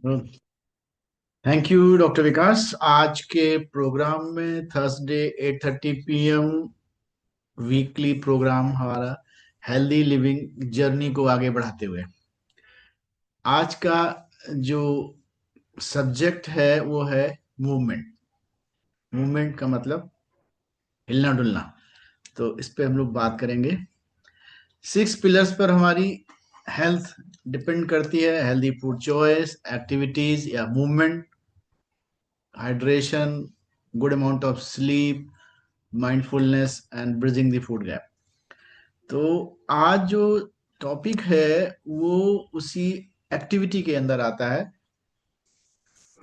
Thank you doctor विकास। आज के programme में थर्सडे 8:30 PM वीकली प्रोग्राम हमारा हेल्दी लिविंग जर्नी को आगे बढ़ाते हुए आज का जो सब्जेक्ट है वो है मूवमेंट। मूवमेंट का मतलब हिलना डुलना। तो इस पे हम लोग बात करेंगे। 6 पिलर्स पर हमारी हेल्थ डिपेंड करती है। हेल्दी फूड चॉइस, एक्टिविटीज या movement, hydration, good amount of sleep, mindfulness and bridging the food gap. तो आज जो टॉपिक है वो उसी एक्टिविटी के अंदर आता है।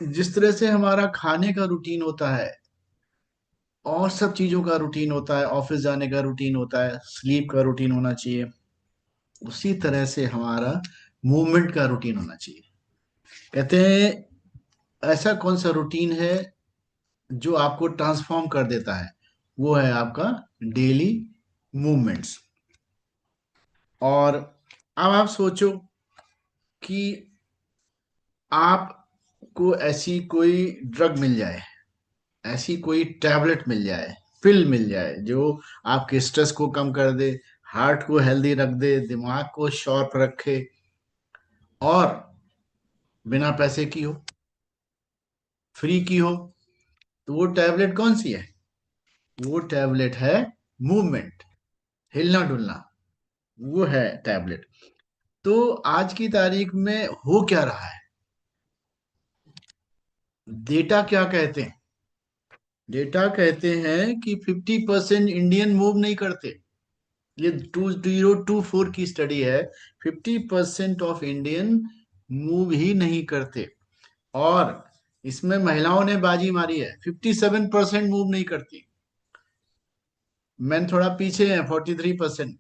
जिस तरह से हमारा खाने का रूटीन होता है और सब चीजों का रूटीन होता है, ऑफिस जाने का रूटीन होता है, स्लीप का रूटीन होना चाहिए, उसी तरह से हमारा मूवमेंट का रूटीन होना चाहिए। कहते हैं ऐसा कौन सा रूटीन है जो आपको ट्रांसफॉर्म कर देता है, वो है आपका डेली मूवमेंट्स। और अब आप सोचो कि आपको ऐसी कोई ड्रग मिल जाए, ऐसी कोई टैबलेट मिल जाए, पिल मिल जाए जो आपके स्ट्रेस को कम कर दे, हार्ट को हेल्दी रख दे, दिमाग को शार्प रखे, और बिना पैसे की हो, फ्री की हो। तो वो टैबलेट कौन सी है? वो टैबलेट है मूवमेंट, हिलना डुलना। वो है टैबलेट। तो आज की तारीख में हो क्या रहा है? डेटा क्या कहते हैं? डेटा कहते हैं कि 50% इंडियन मूव नहीं करते। ये 2024 की स्टडी है। 50% ऑफ इंडियन मूव ही नहीं करते। और इसमें महिलाओं ने बाजी मारी है, 57% मूव नहीं करती। मैन थोड़ा पीछे हैं, 43%।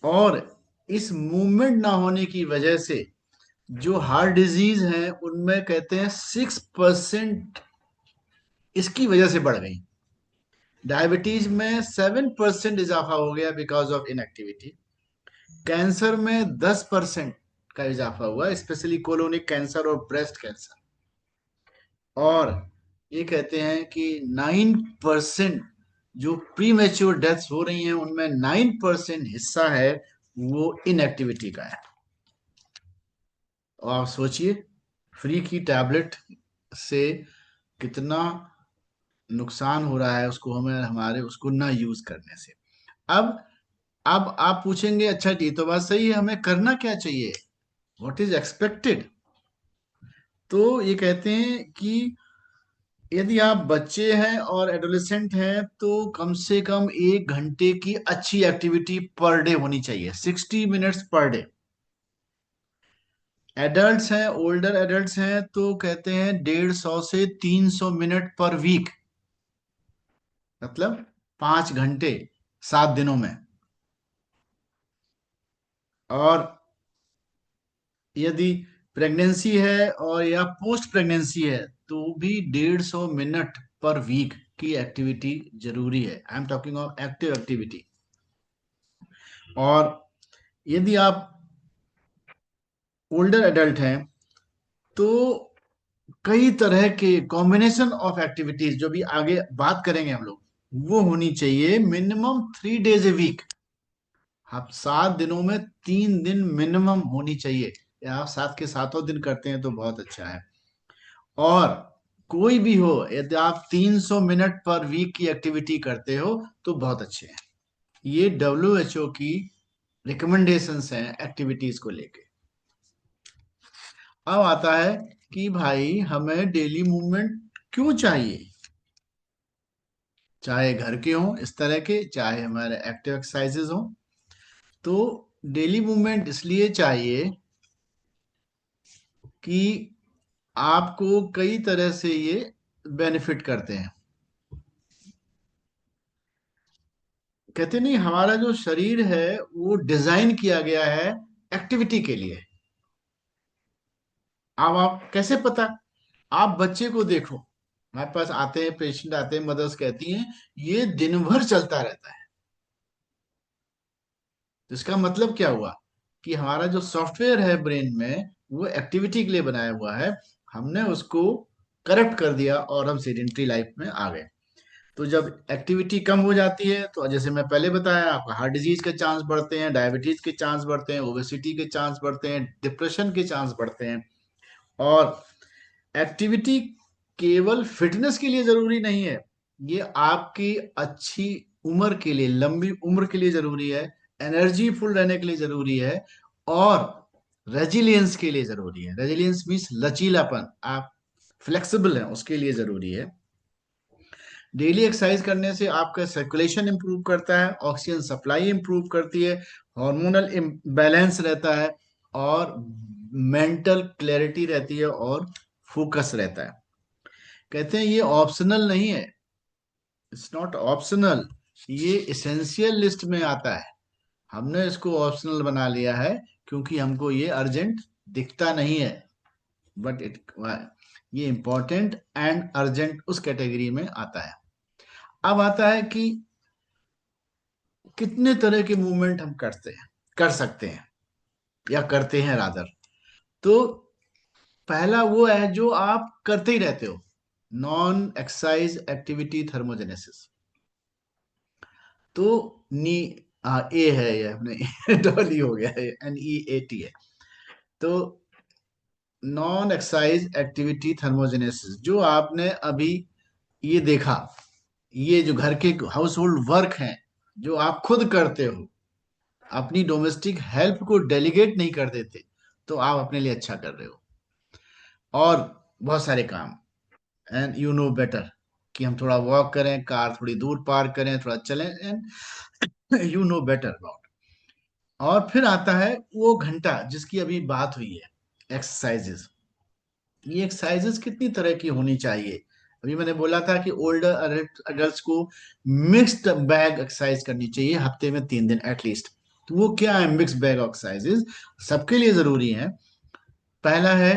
और इस मूवमेंट ना होने की वजह से जो हार्ट डिजीज हैं उनमें कहते हैं 6% इसकी वजह से बढ़ गई। डायबिटीज में 7% इजाफा हो गया बिकॉज ऑफ इनएक्टिविटी। कैंसर में 10% का इजाफा हुआ, स्पेशली कोलोनिक कैंसर और ब्रेस्ट कैंसर। और ये कहते हैं कि 9% जो प्री मेच्योर डेथ्स हो रही हैं उनमें 9% हिस्सा है वो इनएक्टिविटी का है। और आप सोचिए, फ्री की टैबलेट से कितना नुकसान हो रहा है उसको हमें, हमारे उसको ना यूज करने से। अब अब आप पूछेंगे अच्छा जी, तो बात सही है, हमें करना क्या चाहिए, व्हाट इज एक्सपेक्टेड? तो ये कहते हैं कि यदि आप बच्चे हैं और एडोलेसेंट हैं तो कम से कम 1 घंटे की अच्छी एक्टिविटी पर डे होनी चाहिए, 60 मिनट्स पर डे। एडल्ट्स हैं, ओल्डर एडल्ट्स हैं तो कहते हैं 150 से 300 मिनट पर वीक, मतलब 5 घंटे 7 दिनों में। और यदि प्रेगनेंसी है और या पोस्ट प्रेगनेंसी है तो भी 150 मिनट पर वीक की एक्टिविटी जरूरी है। I am talking of active activity. और यदि आप ओल्डर एडल्ट हैं तो कई तरह के कॉम्बिनेशन ऑफ एक्टिविटीज जो भी आगे बात करेंगे हम लोग, वो होनी चाहिए मिनिमम 3 डेज ए वीक। आप 7 दिनों में 3 दिन मिनिमम होनी चाहिए, या आप 7 के 7 दिन करते हैं तो बहुत अच्छा है। और कोई भी हो, यदि आप 300 मिनट पर वीक की एक्टिविटी करते हो तो बहुत अच्छे हैं। ये WHO की रिकमेंडेशंस हैं एक्टिविटीज को लेके। अब आता है कि भाई हमें डेली मूवमेंट क्यों चाहिए? चाहे घर के हों इस तरह के, चाहे हमारे एक्टिव एक्सरसाइजेज हों। तो डेली मूवमेंट इसलिए चाहिए कि आपको कई तरह से ये बेनिफिट करते हैं। कहते नहीं, हमारा जो शरीर है वो डिजाइन किया गया है एक्टिविटी के लिए। अब आप कैसे पता? आप बच्चे को देखो, हमारे पास आते हैं पेशेंट, आते हैं, मदर्स कहती हैं ये दिन भर चलता रहता है। तो इसका मतलब क्या हुआ कि हमारा जो सॉफ्टवेयर है ब्रेन में वो एक्टिविटी के लिए बनाया हुआ है, हमने उसको करप्ट कर दिया और हम सेडेंटरी लाइफ में आ गए। तो जब एक्टिविटी कम हो जाती है तो जैसे मैं पहले बताया, आपका हार्ट डिजीज के चांस बढ़ते हैं, डायबिटीज के चांस बढ़ते हैं, ओबेसिटी के चांस बढ़ते हैं, डिप्रेशन के चांस बढ़ते हैं। और एक्टिविटी केवल फिटनेस के लिए जरूरी नहीं है, ये आपकी अच्छी उम्र के लिए, लंबी उम्र के लिए जरूरी है, एनर्जी फुल रहने के लिए जरूरी है, और रेजिलियंस के लिए जरूरी है। रेजिलियंस मीन्स लचीलापन, आप फ्लेक्सिबल हैं उसके लिए जरूरी है। डेली एक्सरसाइज करने से आपका सर्कुलेशन इंप्रूव करता है, ऑक्सीजन सप्लाई इंप्रूव करती है, हार्मोनल बैलेंस रहता है, और मेंटल क्लैरिटी रहती है, और फोकस रहता है। कहते हैं ये ऑप्शनल नहीं है, इट्स नॉट ऑप्शनल, ये इसेंशियल लिस्ट में आता है। हमने इसको ऑप्शनल बना लिया है क्योंकि हमको ये अर्जेंट दिखता नहीं है, बट इट, ये इंपॉर्टेंट एंड अर्जेंट उस कैटेगरी में आता है। अब आता है कि कितने तरह के मूवमेंट हम करते हैं, कर सकते हैं, या करते हैं रादर। तो पहला वो है जो आप करते ही रहते हो, नॉन एक्सरसाइज एक्टिविटी थर्मोजेनेसिस। तो नी ए है, ये अपने डॉली हो गया है, NEAT है। तो नॉन एक्सरसाइज एक्टिविटी थर्मोजेनेसिस, जो आपने अभी ये देखा, ये जो घर के हाउस होल्ड वर्क हैं जो आप खुद करते हो, अपनी डोमेस्टिक हेल्प को डेलीगेट नहीं कर देते, तो आप अपने लिए अच्छा कर रहे हो। और बहुत सारे काम, एंड यू नो बेटर, कि हम थोड़ा वॉक करें, कार थोड़ी दूर पार्क करें, थोड़ा चलें, and you know better about. और फिर आता है वो घंटा जिसकी अभी बात हुई है, एक्सरसाइजेस। ये एक्सरसाइजेस कितनी तरह की होनी चाहिए? अभी मैंने बोला था कि ओल्डर अडल्ट को मिक्स्ड बैग एक्सरसाइज करनी चाहिए, हफ्ते में 3 दिन एटलीस्ट। तो वो क्या है मिक्स बैग एक्सरसाइजेस, सबके लिए जरूरी है। पहला है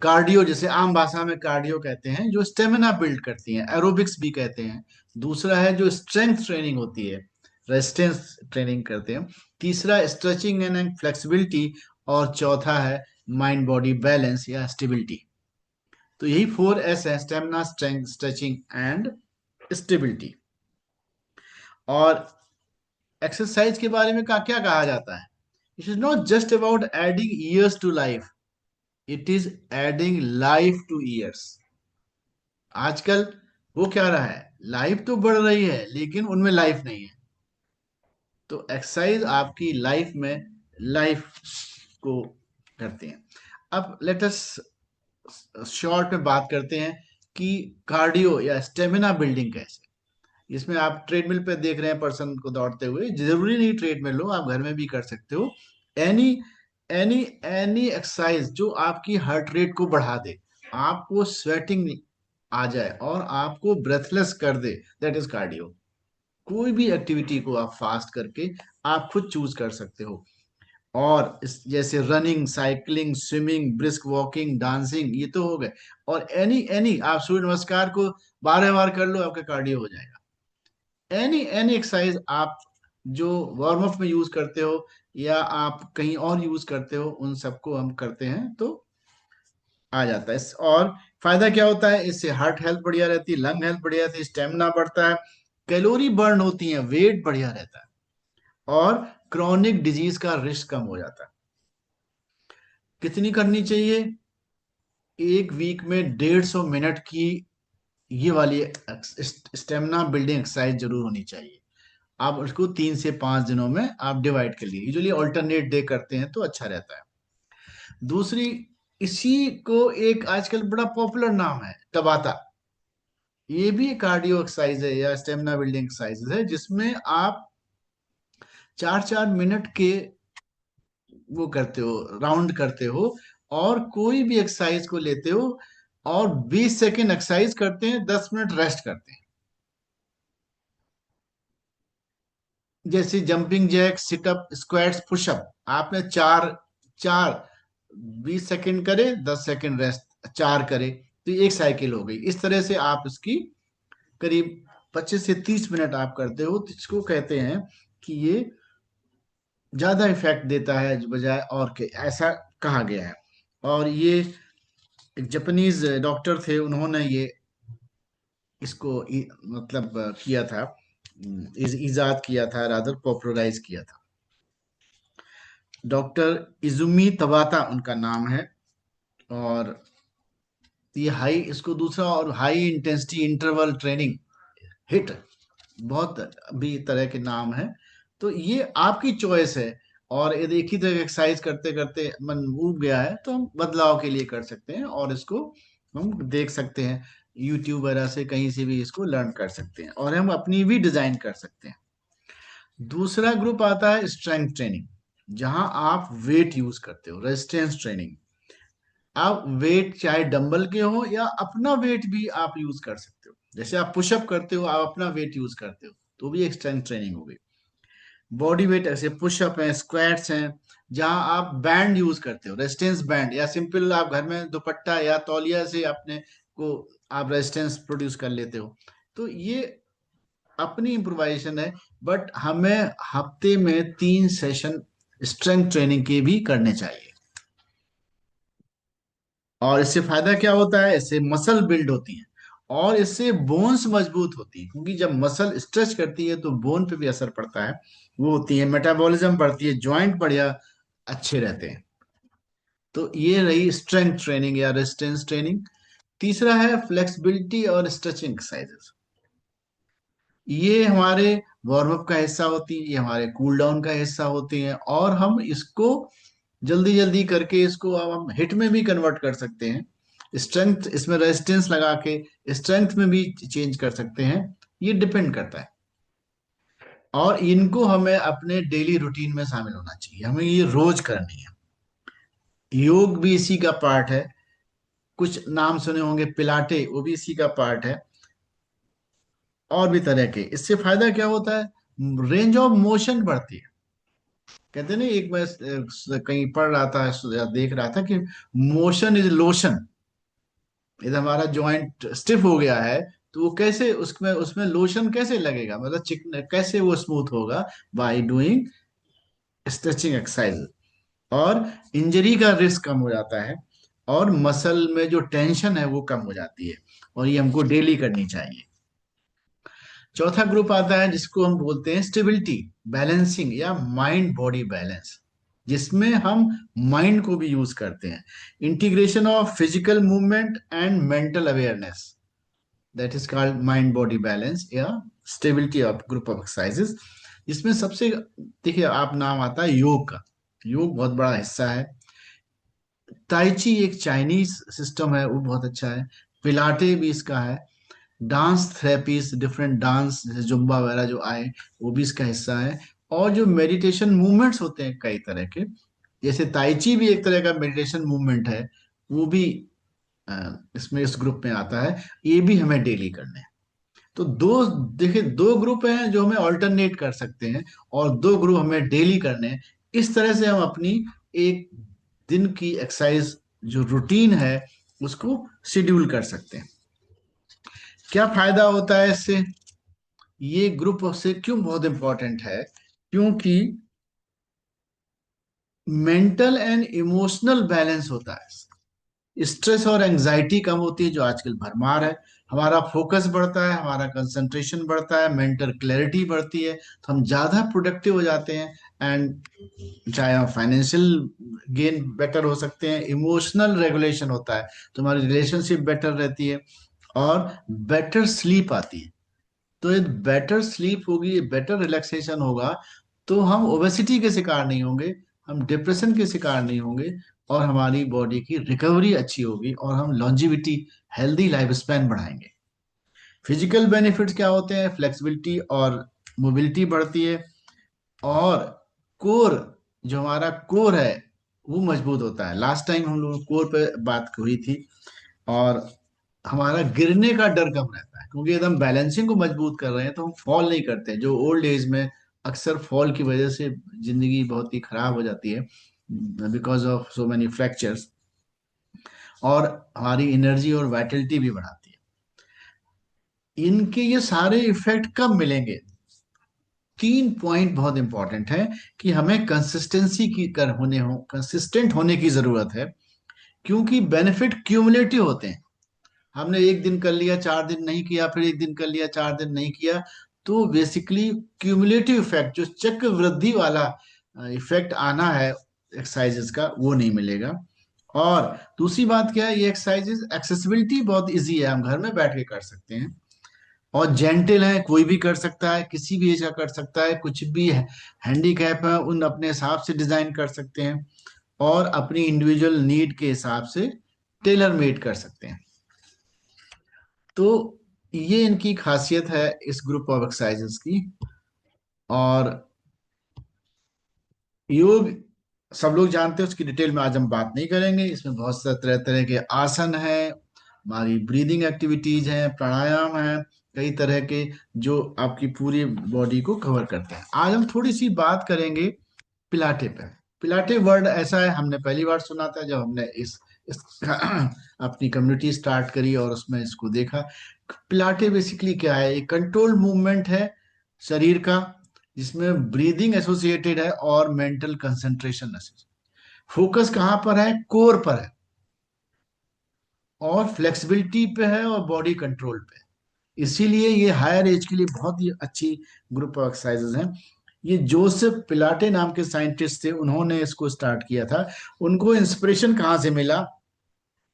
कार्डियो, जिसे आम भाषा में कार्डियो कहते हैं, जो स्टेमिना बिल्ड करती हैं, एरोबिक्स भी कहते हैं। दूसरा है जो स्ट्रेंथ ट्रेनिंग होती है, रेजिस्टेंस ट्रेनिंग करते हैं। तीसरा स्ट्रेचिंग एंड फ्लेक्सिबिलिटी। और चौथा है माइंड बॉडी बैलेंस या स्टेबिलिटी। तो यही 4S है, stamina, strength, stretching and stability. और एक्सरसाइज के बारे में क्या कहा जाता है? It is not just about adding years to life, it is adding life to years. आजकल वो क्या रहा है, लाइफ तो बढ़ रही है लेकिन उनमें लाइफ नहीं है। तो एक्सरसाइज आपकी लाइफ में लाइफ को करते हैं। अब लेट अस शॉर्ट में बात करते हैं कि कार्डियो या स्टेमिना बिल्डिंग कैसे। इसमें आप ट्रेडमिल पे देख रहे हैं पर्सन को दौड़ते हुए, जरूरी नहीं ट्रेडमिल हो, आप घर में भी कर सकते हो। एनी एनी एनी एक्सरसाइज जो आपकी हार्ट रेट को बढ़ा दे, आपको स्वेटिंग आ जाए और आपको ब्रेथलेस कर दे, दैट इज कार्डियो। कोई भी एक्टिविटी को आप फास्ट करके आप खुद चूज कर सकते हो। और जैसे running, cycling, swimming, brisk walking, dancing, ये तो हो गए। और एनी एनी आप सूर्य नमस्कार को 12 बार कर लो, आपका कार्डियो हो जाएगा। एनी एनी एक्सरसाइज आप जो वार्म अप में यूज करते हो या आप कहीं और यूज करते हो, उन सबको हम करते हैं तो आ जाता है। और फायदा क्या होता है इससे? हार्ट हेल्थ बढ़िया रहती है, लंग हेल्थ बढ़िया रहती है, स्टेमिना बढ़ता है, कैलोरी बर्न होती है, वेट बढ़िया रहता है, और क्रॉनिक डिजीज का रिस्क कम हो जाता है। कितनी करनी चाहिए? एक वीक में 150 मिनट की ये वाली स्टेमिना बिल्डिंग एक्सरसाइज जरूर होनी चाहिए। आप उसको 3 से 5 दिनों में आप डिवाइड कर लीजिए, यूजुअली ऑल्टरनेट डे करते हैं तो अच्छा रहता है। दूसरी, इसी को एक आजकल बड़ा पॉपुलर नाम है टबाता। ये भी एक कार्डियो एक्सरसाइज है या स्टेमिना बिल्डिंग एक्सरसाइज है, जिसमें आप 4-4 मिनट के वो करते हो, राउंड करते हो, और कोई भी एक्सरसाइज को लेते हो, और 20 सेकेंड एक्सरसाइज करते हैं, 10 मिनट रेस्ट करते हैं। जैसे jumping jack, sit up, squats, push up, आपने चार चार 20 सेकेंड करे, 10 सेकेंड रेस्ट, चार करे, तो ये एक साइकिल हो गई। इस तरह से आप इसकी करीब 25 से 30 मिनट आप करते हो, तो इसको कहते हैं कि ये ज्यादा इफेक्ट देता है बजाय और के, ऐसा कहा गया है। और ये एक जापानीज डॉक्टर थे, उन्होंने ये इसको मतलब किया था, इजाद किया था, रादर पॉपुलराइज किया था। डॉक्टर इजुमी तबाता उनका नाम है। और ये हाई, इसको दूसरा, और high intensity interval training hit, बहुत भी तरह के नाम है। तो ये आपकी चॉइस है। और यदि एक ही तरह एक्सरसाइज करते करते मन उब गया है तो हम बदलाव के लिए कर सकते हैं, और इसको हम देख सकते हैं यूट्यूब वगैरह से, कहीं से भी इसको लर्न कर सकते हैं, और हम अपनी भी डिजाइन कर सकते हैं। दूसरा ग्रुप आता है स्ट्रेंथ ट्रेनिंग, जहां आप वेट यूज करते हो, रेजिस्टेंस ट्रेनिंग। आप वेट चाहे डंबल के हो या अपना वेट भी आप यूज कर सकते हो, जैसे आप पुशअप करते हो, आप अपना वेट यूज करते हो, तो भी एक स्ट्रेंथ ट्रेनिंग हो गई। बॉडी वेट ऐसे पुशअप है, स्क्वाट्स हैं, जहां आप बैंड यूज करते हो, रेजिस्टेंस बैंड, या सिंपल आप घर में दुपट्टा या तौलिया से अपने को आप रेजिस्टेंस प्रोड्यूस कर लेते हो। तो ये अपनी इम्प्रोवाइजेशन है, बट हमें हफ्ते में 3 सेशन स्ट्रेंथ ट्रेनिंग के भी करने चाहिए। और इससे फायदा क्या होता है, इससे मसल बिल्ड होती है, और इससे बोन्स मजबूत होती है, क्योंकि जब मसल स्ट्रेच करती है तो बोन पे भी असर पड़ता है, वो होती है, मेटाबॉलिज्म बढ़ती है, जॉइंट बढ़िया अच्छे रहते हैं। तो ये रही स्ट्रेंथ ट्रेनिंग या रेजिस्टेंस ट्रेनिंग। तीसरा है फ्लेक्सिबिलिटी और स्ट्रेचिंग एक्सरसाइजेस। ये हमारे वार्म अप का हिस्सा होती है, ये हमारे कूल डाउन का हिस्सा होती है, और हम इसको जल्दी जल्दी करके इसको अब हम हिट में भी कन्वर्ट कर सकते हैं। स्ट्रेंथ इसमें रेजिस्टेंस लगा के स्ट्रेंथ में भी चेंज कर सकते हैं, ये डिपेंड करता है। और इनको हमें अपने डेली रूटीन में शामिल होना चाहिए, हमें ये रोज करनी है। योग भी इसी का पार्ट है, कुछ नाम सुने होंगे पिलाटे, वो भी इसी का पार्ट है। और भी तरह के, इससे फायदा क्या होता है, रेंज ऑफ मोशन बढ़ती है। कहते हैं ना, एक मैं कहीं पढ़ रहा था या देख रहा था कि मोशन इज लोशन। यदि हमारा जॉइंट स्टिफ हो गया है, तो वो कैसे उसमें उसमें लोशन कैसे लगेगा, मतलब चिकन कैसे वो स्मूथ होगा, बाय डूइंग स्ट्रेचिंग एक्सरसाइज। और इंजरी का रिस्क कम हो जाता है, और मसल में जो टेंशन है वो कम हो जाती है, और ये हमको डेली करनी चाहिए। चौथा ग्रुप आता है जिसको हम बोलते हैं स्टेबिलिटी, बैलेंसिंग या माइंड बॉडी बैलेंस, जिसमें हम माइंड को भी यूज करते हैं। Integration of physical movement and mental awareness, that is called mind body balance या stability of group of exercises. इसमें सबसे, देखिए आप, नाम आता है योग का। योग बहुत बड़ा हिस्सा है। ताइची एक चाइनीज सिस्टम है, वो बहुत अच्छा है। पिलाटे भी इसका है। डांस थेरेपीज, डिफरेंट डांस जैसे जुम्बा वगैरह जो आए, वो भी इसका हिस्सा है। और जो मेडिटेशन मूवमेंट्स होते हैं कई तरह के, जैसे ताइची भी एक तरह का मेडिटेशन मूवमेंट है, वो भी इसमें इस ग्रुप में आता है। ये भी हमें डेली करने हैं। तो दो, देखिए, 2 ग्रुप हैं जो हमें ऑल्टरनेट कर सकते हैं, और 2 ग्रुप हमें डेली करने हैं। इस तरह से हम अपनी एक दिन की एक्सरसाइज जो रूटीन है उसको शेड्यूल कर सकते हैं। क्या फायदा होता है इससे, ये ग्रुप से क्यों बहुत इंपॉर्टेंट है, क्योंकि मेंटल एंड इमोशनल बैलेंस होता है। स्ट्रेस और एंजाइटी कम होती है जो आजकल भरमार है। हमारा फोकस बढ़ता है, हमारा कंसंट्रेशन बढ़ता है, मेंटल क्लैरिटी बढ़ती है, तो हम ज्यादा प्रोडक्टिव हो जाते हैं। एंड चाहे हम फाइनेंशियल गेन बेटर हो सकते हैं, इमोशनल रेगुलेशन होता है, तो हमारी रिलेशनशिप बेटर रहती है, और बेटर स्लीप आती है। तो ये बेटर स्लीप होगी, बेटर रिलैक्सेशन होगा, तो हम ओबेसिटी के शिकार नहीं होंगे, हम डिप्रेशन के शिकार नहीं होंगे, और हमारी बॉडी की रिकवरी अच्छी होगी, और हम लॉन्जिविटी, हेल्दी लाइफ स्पैन बढ़ाएंगे। फिजिकल बेनिफिट्स क्या होते हैं, फ्लेक्सिबिलिटी और मोबिलिटी बढ़ती है, और कोर, जो हमारा कोर है वो मजबूत होता है। लास्ट टाइम हम लोग कोर पे बात हुई थी। और हमारा गिरने का डर कम रहता है, क्योंकि यदि हम बैलेंसिंग को मजबूत कर रहे हैं तो हम फॉल नहीं करते, जो ओल्ड एज में अक्सर फॉल की वजह से जिंदगी बहुत ही खराब हो जाती है, because of so many fractures. और हमारी एनर्जी और वाइटलिटी भी बढ़ाती है। इनके ये सारे इफेक्ट कब मिलेंगे, 3 पॉइंट बहुत इंपॉर्टेंट है कि हमें कंसिस्टेंसी की कर होने हो कंसिस्टेंट होने की जरूरत है। क्योंकि बेनिफिट क्यूमुलेटिव होते हैं। हमने एक दिन कर लिया, 4 दिन नहीं किया, फिर एक दिन कर लिया, 4 दिन नहीं किया, तो बेसिकली क्यूमुलेटिव इफेक्ट, जो चक्र वृद्धि वाला इफेक्ट आना है एक्सरसाइजेस का, वो नहीं मिलेगा। और दूसरी बात क्या है, ये एक्सरसाइजेस एक्सेसिबिलिटी बहुत इजी है, हम घर में बैठ के कर सकते हैं। और जेंटल है, कोई भी कर सकता है, किसी भी एज का कर सकता है, कुछ भी हैंडीकैप है उन अपने हिसाब से डिजाइन कर सकते हैं, और अपनी इंडिविजुअल नीड के हिसाब से टेलर मेड कर सकते हैं। तो ये इनकी खासियत है इस ग्रुप ऑफ एक्सरसाइजेस की। और योग सब लोग जानते हैं, उसकी डिटेल में आज हम बात नहीं करेंगे। इसमें बहुत सारे तरह तरह के आसन हैं, हमारी ब्रीदिंग एक्टिविटीज हैं, प्राणायाम हैं, कई तरह के, जो आपकी पूरी बॉडी को कवर करते हैं। आज हम थोड़ी सी बात करेंगे पिलाटे पे। पिलाटे वर्ड ऐसा है, हमने पहली बार सुना था जब हमने इस अपनी कम्युनिटी स्टार्ट करी और उसमें इसको देखा। पिलाटे बेसिकली क्या है, एक कंट्रोल मूवमेंट है शरीर का, जिसमें ब्रीदिंग एसोसिएटेड है और मेंटल कंसंट्रेशन। फोकस कहाँ पर है, कोर पर है, और फ्लेक्सिबिलिटी पे है, और बॉडी कंट्रोल पे है। इसीलिए ये हायर एज के लिए बहुत ही अच्छी ग्रुप ऑफ एक्सरसाइजेज हैं। ये जोसेफ पिलाटे नाम के साइंटिस्ट थे, उन्होंने इसको स्टार्ट किया था। उनको इंस्पिरेशन कहाँ से मिला,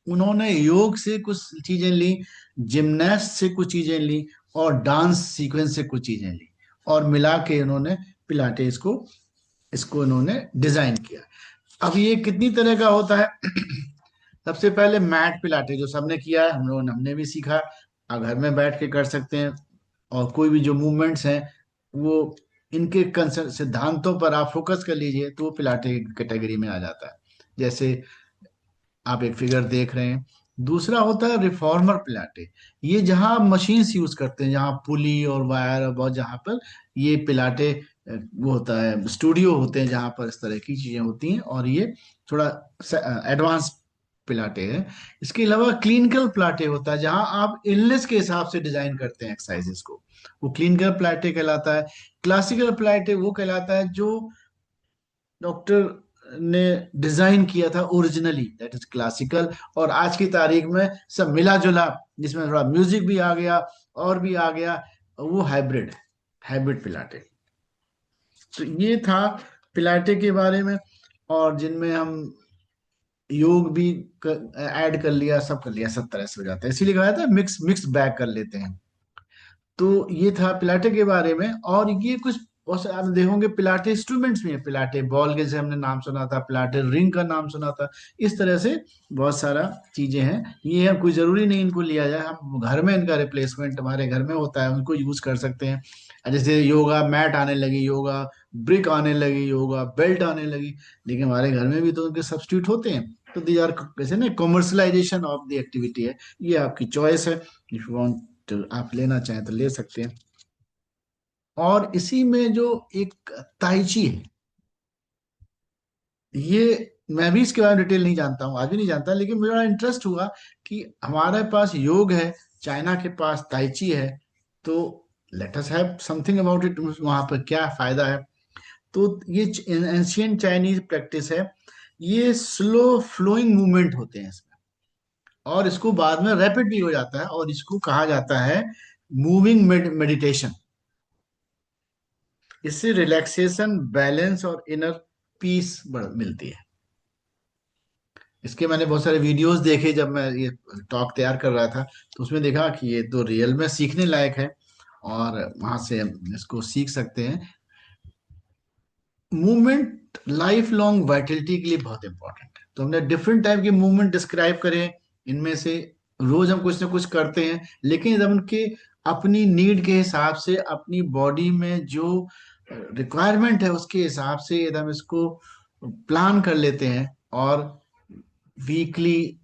उन्होंने योग से कुछ चीजें ली, जिमनास्ट से कुछ चीजें ली, और डांस सीक्वेंस से कुछ चीजें ली, और मिला के उन्होंने पिलाटेस को, इसको इन्होंने डिजाइन किया। अब ये कितनी तरह का होता है सबसे पहले मैट पिलाटे जो सबने किया है, हम लोगों ने, हमने भी सीखा। आप घर में बैठ के कर सकते हैं, और कोई भी जो मूवमेंट्स हैं वो इनके सिद्धांतों पर आप फोकस कर लीजिए, तो वो पिलाटे कैटेगरी में आ जाता है। जैसे आप एक फिगर देख रहे हैं। दूसरा होता है रिफॉर्मर पिलाटे। ये जहां आप मशीन्स यूज करते हैं, जहां पुली और वायर और बहुत, जहां पर ये पिलाटे वो होता है, स्टूडियो होते हैं जहां पर इस तरह की चीजें होती हैं, और ये थोड़ा एडवांस पिलाटे है। इसके अलावा क्लिनिकल पिलाटे होता है, जहां आप इलनेस के हिसाब से डिजाइन करते हैं एक्सरसाइजेस को, वो क्लिनिकल पिलाटे कहलाता है। क्लासिकल पिलाटे वो कहलाता है जो डॉक्टर ने डिजाइन किया था ओरिजिनली, दैट इज क्लासिकल। और आज की तारीख में सब मिला जुला, जिसमें थोड़ा म्यूजिक भी आ गया और भी आ गया, वो हाइब्रिड है, हाइब्रिड पिलाटे। तो ये था पिलाटे के बारे में। और जिनमें हम योग भी ऐड कर लिया, सब कर लिया, सब तरह से हो जाता है, इसीलिए कहा था मिक्स मिक्स बैग कर लेते हैं। तो ये था पिलाटे के बारे में। और ये कुछ बहुत से आप देखोगे, पिलाटे इंस्ट्रूमेंट्स भी हैं, पिलाटे बॉल के जैसे हमने नाम सुना था, पिलाटे रिंग का नाम सुना था। इस तरह से बहुत सारा चीजें हैं। ये है, कोई जरूरी नहीं इनको लिया जाए, हम घर में इनका रिप्लेसमेंट हमारे घर में होता है, उनको यूज कर सकते हैं। जैसे योगा मैट आने लगी, योगा ब्रिक आने लगी, योगा बेल्ट आने लगी, लेकिन हमारे घर में भी तो उनके सब्स्टिट्यूट होते हैं। तो दीज आर कैसे ना, कॉमर्शलाइजेशन ऑफ द एक्टिविटी है। ये आपकी चॉइस है, इफ यू वांट तो आप लेना चाहें तो ले सकते हैं। और इसी में जो एक ताइची है, ये मैं भी इसके बारे में डिटेल नहीं जानता हूँ, आज भी नहीं जानता, लेकिन मुझे बड़ा इंटरेस्ट हुआ कि हमारे पास योग है, चाइना के पास ताइची है, तो let us have something about it, वहां पर क्या फायदा है। तो ये एंशियंट चाइनीज प्रैक्टिस है। ये स्लो फ्लोइंग मूवमेंट होते हैं इसमें, और इसको बाद में रैपिड भी हो जाता है, और इसको कहा जाता है मूविंग मेडिटेशन। इससे रिलैक्सेशन, बैलेंस और इनर पीस मिलती है। इसके मैंने बहुत सारे वीडियोस देखे जब मैं ये टॉक तैयार कर रहा था, तो उसमें देखा कि ये तो रियल में सीखने लायक है, और वहां से हम इसको सीख सकते हैं। मूवमेंट लाइफ लॉन्ग वाइटलिटी के लिए बहुत इंपॉर्टेंट है। तो हमने डिफरेंट टाइप के मूवमेंट डिस्क्राइब करे, इनमें से रोज हम कुछ ना कुछ करते हैं, लेकिन जब उनके अपनी नीड के हिसाब से, अपनी बॉडी में जो रिक्वायरमेंट है उसके हिसाब से यदि हम इसको प्लान कर लेते हैं, और वीकली,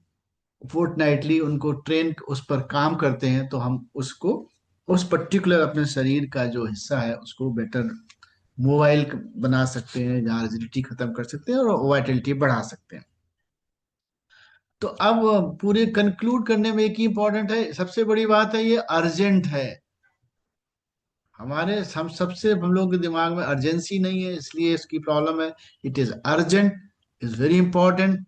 फोर्टनाइटली उनको ट्रेन उस पर काम करते हैं, तो हम उसको, उस पर्टिकुलर अपने शरीर का जो हिस्सा है उसको बेटर मोबाइल बना सकते हैं, जहाँ रिजिडिटी खत्म कर सकते हैं और वाइटलिटी बढ़ा सकते हैं। तो अब पूरे कंक्लूड करने में एक ही इंपॉर्टेंट है, सबसे बड़ी बात है, ये अर्जेंट है। हमारे हम सबसे, हम लोगों के दिमाग में अर्जेंसी नहीं है, इसलिए इसकी प्रॉब्लम है। It is urgent, is very important.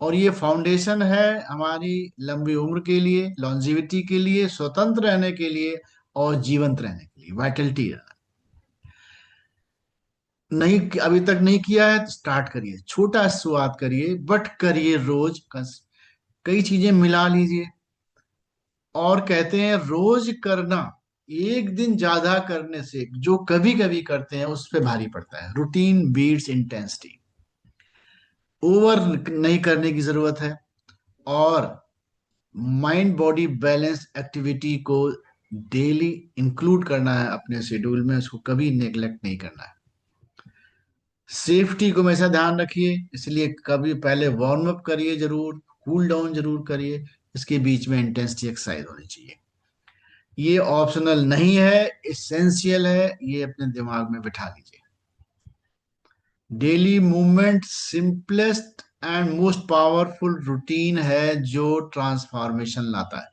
और ये फाउंडेशन है हमारी लंबी उम्र के लिए, लॉन्जिविटी के लिए, स्वतंत्र रहने के लिए और जीवंत रहने के लिए, वाइटलिटी। नहीं, अभी तक नहीं किया है तो स्टार्ट करिए, छोटा शुरुआत करिए, बट करिए रोज। कई चीजें मिला लीजिए। और कहते हैं रोज करना, एक दिन ज्यादा करने से जो कभी कभी करते हैं उस पे भारी पड़ता है। Routine beats intensity. ओवर नहीं करने की जरूरत है। और माइंड बॉडी बैलेंस एक्टिविटी को डेली इंक्लूड करना है अपने शेड्यूल में, उसको कभी नेग्लेक्ट नहीं करना है। सेफ्टी को हमेशा ध्यान रखिए, इसलिए कभी पहले वार्म अप करिए जरूर, कूल डाउन जरूर करिए, इसके बीच में इंटेंसिटी एक्सरसाइज होनी चाहिए। ये ऑप्शनल नहीं है, इसेंशियल है, ये अपने दिमाग में बिठा लीजिए। Daily movement simplest and most powerful routine है जो ट्रांसफॉर्मेशन लाता है।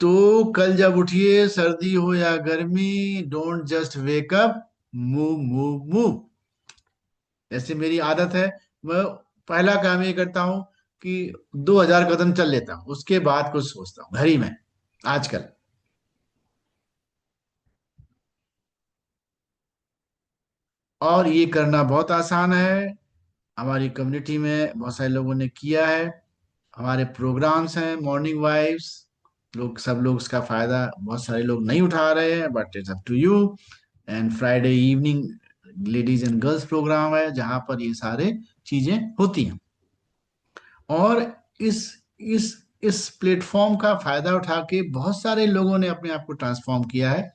तो कल जब उठिए, सर्दी हो या गर्मी, don't just wake up, move move move. जैसे मेरी आदत है, मैं पहला काम ये करता हूं कि 2000 कदम चल लेता हूं, उसके बाद कुछ सोचता हूँ घर ही में आजकल। और ये करना बहुत आसान है। हमारी कम्युनिटी में बहुत सारे लोगों ने किया है। हमारे प्रोग्राम्स हैं, मॉर्निंग वाइब्स, लोग सब लोग इसका फायदा, बहुत सारे लोग नहीं उठा रहे हैं, but it's up to you. And Friday evening ladies and girls programme है जहां पर ये सारे चीजें होती हैं। और इस इस इस प्लेटफॉर्म का फायदा उठा के बहुत सारे लोगों ने अपने आप को ट्रांसफॉर्म किया है।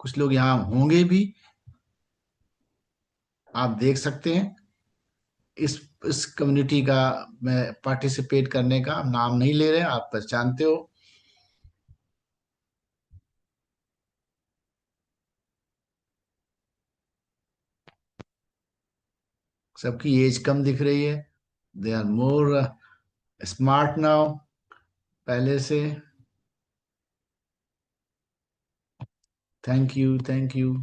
कुछ लोग यहाँ होंगे भी, आप देख सकते हैं। इस कम्युनिटी का मैं पार्टिसिपेट करने का नाम नहीं ले रहे हैं, आप पहचानते हो। सबकी एज कम दिख रही है। They are more smart now, पहले से। Thank you, thank you.